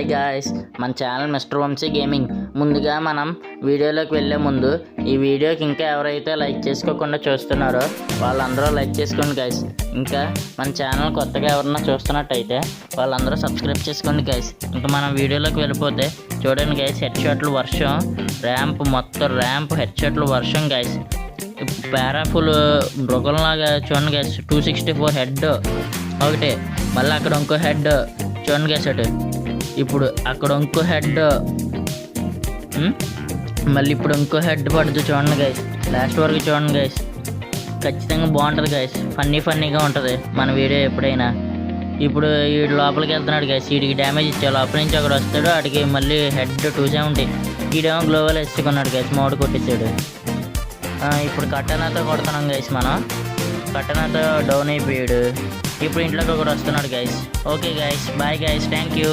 Hi guys, మన channel mister Vamsi gaming. ముందుగా మనం వీడియోలోకి వెళ్ళే ముందు ఈ వీడియోకి ఇంకా ఎవరైతే లైక్ చేసుకోకుండా చూస్తున్నారో వాళ్ళందరూ లైక్ చేసుకోండి గాయ్స్. ఇంకా మన ఛానల్ కొత్తగా ఎవరన్నా చూస్తున్నట్టయితే వాళ్ళందరూ సబ్స్క్రైబ్ చేసుకోండి గాయ్స్. ఇంకా మనం వీడియోలోకి వెళ్ళిపోతే చూడండి గాయ్స్, హెడ్ షాట్లు వర్షం, ర్యాంప్ హెడ్ షాట్లు వర్షం గాయ్స్. పారాఫుల్ మృగంలాగా చూడండి గాయ్స్. 264 హెడ్ ఒకటే, మళ్ళీ అక్కడ ఇంకో హెడ్ చూడండి గాయ్స్. అటు ఇప్పుడు అక్కడ ఇంకో హెడ్, మళ్ళీ ఇప్పుడు ఇంకో హెడ్ పడుతుంది చూడండి గైస్. లాస్ట్ వరకు చూడండి గైస్, ఖచ్చితంగా బాగుంటుంది గైస్. ఫన్నీగా ఉంటుంది మన వీడియో ఎప్పుడైనా. ఇప్పుడు వీడు లోపలికి వెళ్తున్నాడు గైస్, వీడికి డ్యామేజ్ ఇచ్చా. లోపల నుంచి అక్కడ వస్తాడు, వాడికి మళ్ళీ హెడ్ 270. వీడేమో గ్లోవల్ వేసుకున్నాడు గైస్, మోడు కొట్టేసాడు. ఇప్పుడు కట్టనాతో కొడుతున్నాం గైస్. మనం కట్టనాతో డౌన్ అయిపోయాడు. ఇప్పుడు ఇంట్లోకి కూడా వస్తున్నాడు guys. Okay guys, bye guys, thank you.